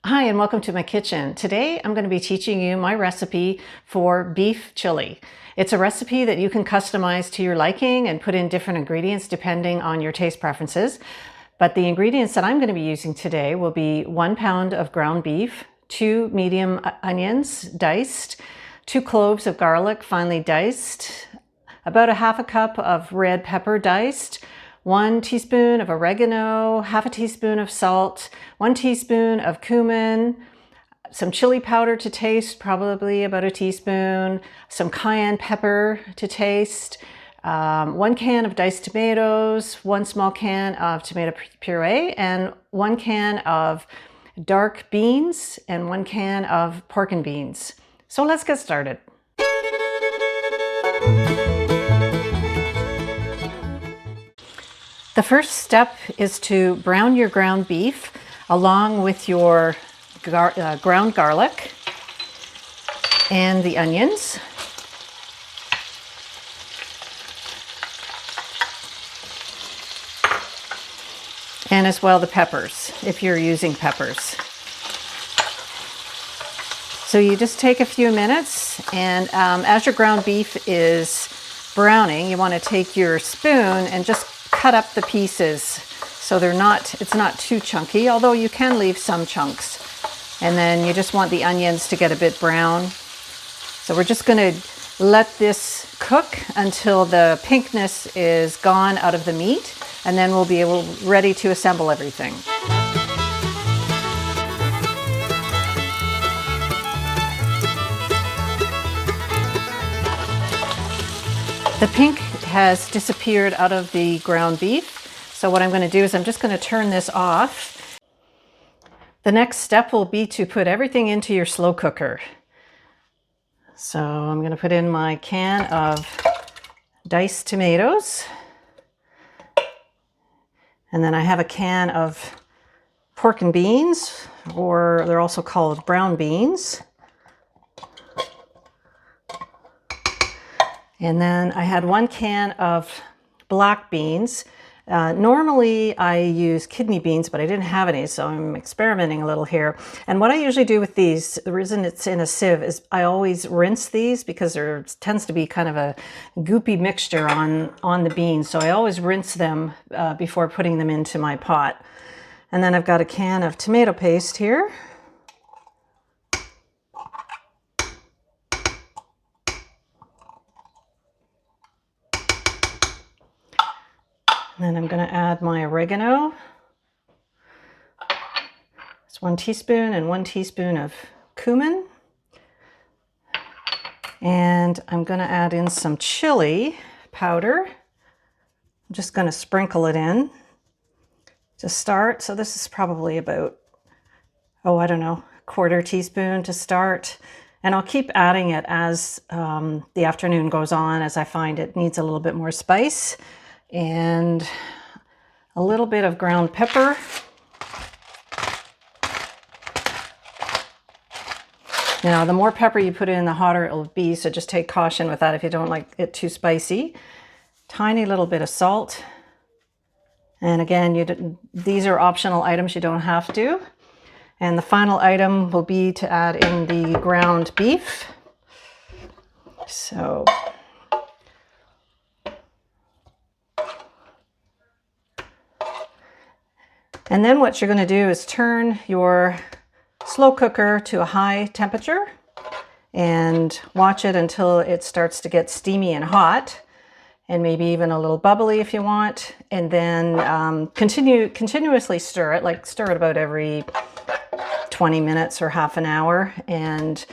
Hi, and welcome to my kitchen. Today I'm going to be teaching you my recipe for beef chili. It's a recipe that you can customize to your liking and put in different ingredients depending on your taste preferences. But the ingredients that I'm going to be using today will be 1 pound of ground beef, 2 medium onions diced, 2 cloves of garlic finely diced, about a half a cup of red pepper diced, 1 teaspoon of oregano, half a teaspoon of salt, 1 teaspoon of cumin, some chili powder to taste, probably about a teaspoon, some cayenne pepper to taste, 1 can of diced tomatoes, 1 small can of tomato puree, and 1 can of dark beans, and 1 can of pork and beans. So let's get started. The first step is to brown your ground beef along with your ground garlic and the onions. And as well the peppers, if you're using peppers. So you just take a few minutes, and as your ground beef is browning, you want to take your spoon and just cut up the pieces so it's not too chunky, although you can leave some chunks. And then you just want the onions to get a bit brown. So we're just going to let this cook until the pinkness is gone out of the meat, and then we'll be ready to assemble everything. The pink has disappeared out of the ground beef. So what I'm going to do is I'm just going to turn this off. The next step will be to put everything into your slow cooker. So I'm going to put in my can of diced tomatoes. And then I have a can of pork and beans, or they're also called brown beans. And then I had 1 can of black beans. Normally I use kidney beans, but I didn't have any, so I'm experimenting a little here. And what I usually do with these, the reason it's in a sieve, is I always rinse these because there tends to be kind of a goopy mixture on the beans. So I always rinse them before putting them into my pot. And then I've got a can of tomato paste here. And then I'm going to add my oregano. It's 1 teaspoon and 1 teaspoon of cumin. And I'm going to add in some chili powder. I'm just going to sprinkle it in to start. So this is probably about, I don't know, 1/4 teaspoon to start. And I'll keep adding it as the afternoon goes on, as I find it needs a little bit more spice. And a little bit of ground pepper. Now, the more pepper you put in, the hotter it'll be, so just take caution with that if you don't like it too spicy. Tiny little bit of salt. And again, these are optional items, you don't have to. And the final item will be to add in the ground beef. So and then what you're going to do is turn your slow cooker to a high temperature and watch it until it starts to get steamy and hot, and maybe even a little bubbly if you want. And then continuously stir it, like stir it about every 20 minutes or half an hour. And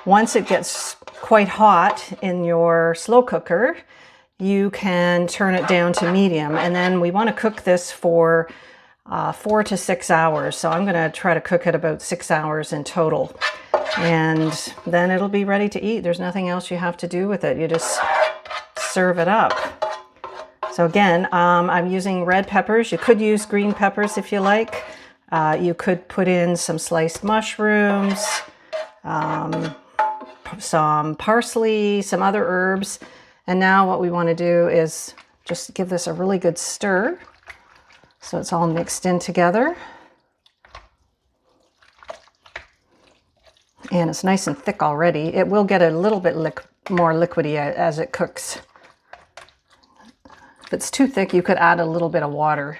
once it gets quite hot in your slow cooker, you can turn it down to medium. And then we want to cook this for 4 to 6 hours. So I'm going to try to cook it about 6 hours in total. And then it'll be ready to eat. There's nothing else you have to do with it. You just serve it up. So again, I'm using red peppers. You could use green peppers if you like. You could put in some sliced mushrooms, some parsley, some other herbs. And now what we want to do is just give this a really good stir, so it's all mixed in together. And it's nice and thick already. It will get a little bit more liquidy as it cooks. If it's too thick, you could add a little bit of water,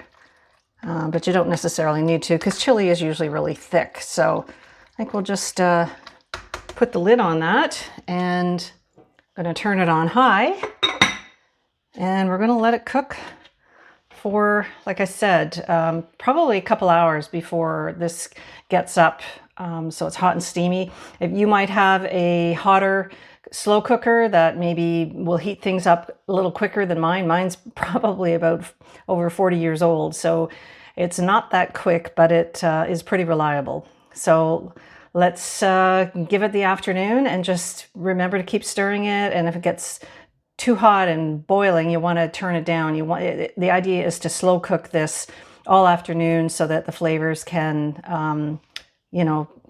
but you don't necessarily need to because chili is usually really thick. So I think we'll just put the lid on that, and I'm going to turn it on high, and we're going to let it cook for, like I said, probably a couple hours before this gets up. So it's hot and steamy. If you might have a hotter slow cooker that maybe will heat things up a little quicker than mine. Mine's probably about over 40 years old, so it's not that quick, but it is pretty reliable. So let's give it the afternoon and just remember to keep stirring it. And if it gets too hot and boiling, you want to turn it down. The idea is to slow cook this all afternoon so that the flavors can,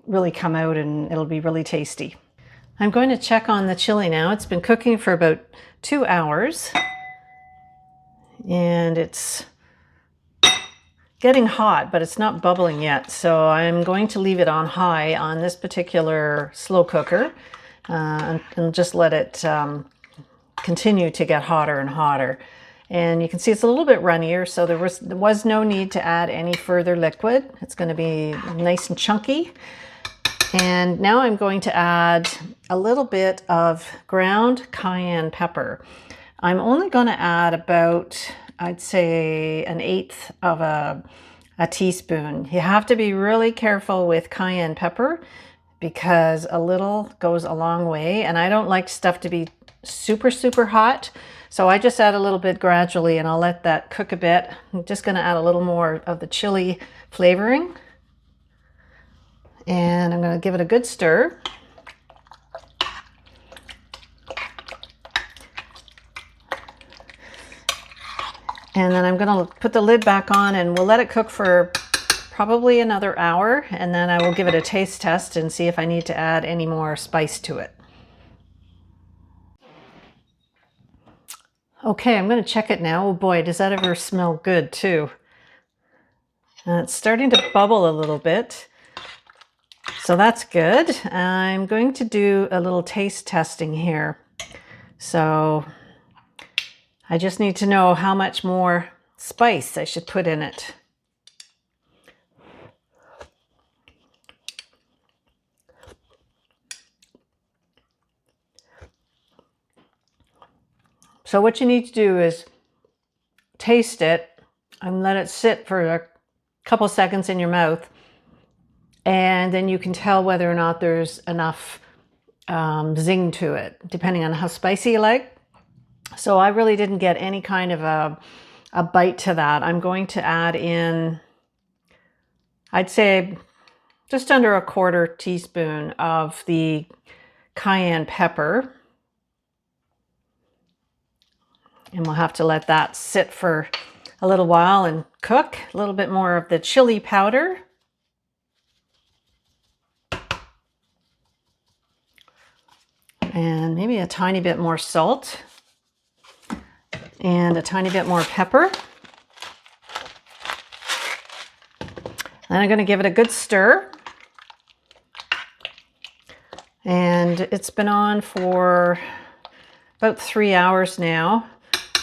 really come out and it'll be really tasty. I'm going to check on the chili now. It's been cooking for about 2 hours and it's getting hot, but it's not bubbling yet. So I'm going to leave it on high on this particular slow cooker and just let it continue to get hotter and hotter. And you can see it's a little bit runnier, so there was no need to add any further liquid. It's going to be nice and chunky. And now I'm going to add a little bit of ground cayenne pepper. I'm only going to add about, I'd say, 1/8 of a teaspoon. You have to be really careful with cayenne pepper because a little goes a long way. And I don't like stuff to be super, super hot. So I just add a little bit gradually and I'll let that cook a bit. I'm just going to add a little more of the chili flavoring. And I'm going to give it a good stir. And then I'm going to put the lid back on and we'll let it cook for probably another hour. And then I will give it a taste test and see if I need to add any more spice to it. Okay, I'm going to check it now. Oh boy, does that ever smell good too. It's starting to bubble a little bit. So that's good. I'm going to do a little taste testing here. So I just need to know how much more spice I should put in it. So what you need to do is taste it and let it sit for a couple seconds in your mouth. And then you can tell whether or not there's enough zing to it, depending on how spicy you like. So I really didn't get any kind of a bite to that. I'm going to add in, I'd say, just under 1/4 teaspoon of the cayenne pepper. And we'll have to let that sit for a little while and cook. A little bit more of the chili powder. And maybe a tiny bit more salt. And a tiny bit more pepper. Then I'm going to give it a good stir. And it's been on for about 3 hours now.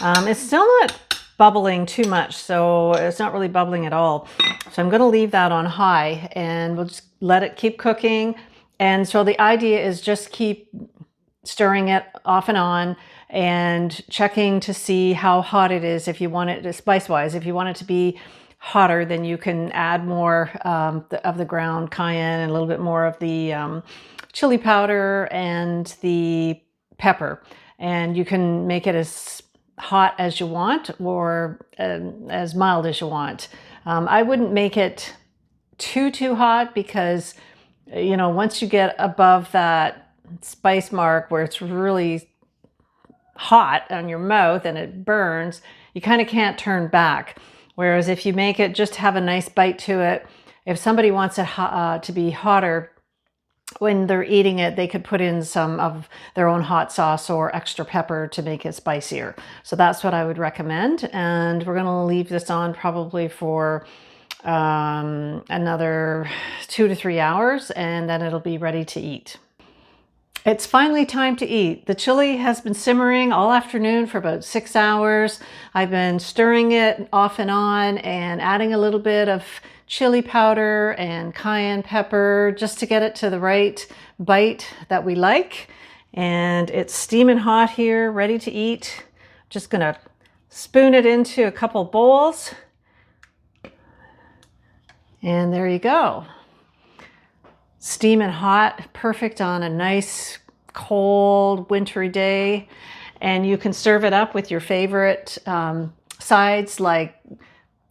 It's still not bubbling too much, so it's not really bubbling at all. So I'm going to leave that on high and we'll just let it keep cooking. And so the idea is just keep stirring it off and on and checking to see how hot it is. If you want it, spice-wise, if you want it to be hotter, then you can add more of the ground cayenne and a little bit more of the chili powder and the pepper. And you can make it as hot as you want or as mild as you want. I wouldn't make it too hot because, you know, once you get above that spice mark where it's really hot on your mouth and it burns, you kind of can't turn back. Whereas if you make it just have a nice bite to it, if somebody wants it to be hotter when they're eating it, they could put in some of their own hot sauce or extra pepper to make it spicier. So that's what I would recommend. And we're going to leave this on probably for another 2 to 3 hours, and then it'll be ready to eat. It's finally time to eat. The chili has been simmering all afternoon for about 6 hours. I've been stirring it off and on and adding a little bit of chili powder and cayenne pepper just to get it to the right bite that we like. And it's steaming hot here, ready to eat. Just gonna spoon it into a couple bowls. And there you go. Steaming hot, perfect on a nice cold wintry day. And you can serve it up with your favorite sides like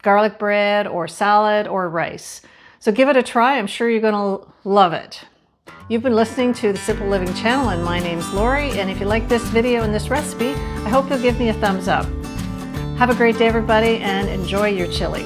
garlic bread or salad or rice. So give it a try. I'm sure you're going to love it. You've been listening to the Simple Living channel, and my name's Lori. And if you like this video and this recipe, I hope you'll give me a thumbs up. Have a great day, everybody, and enjoy your chili.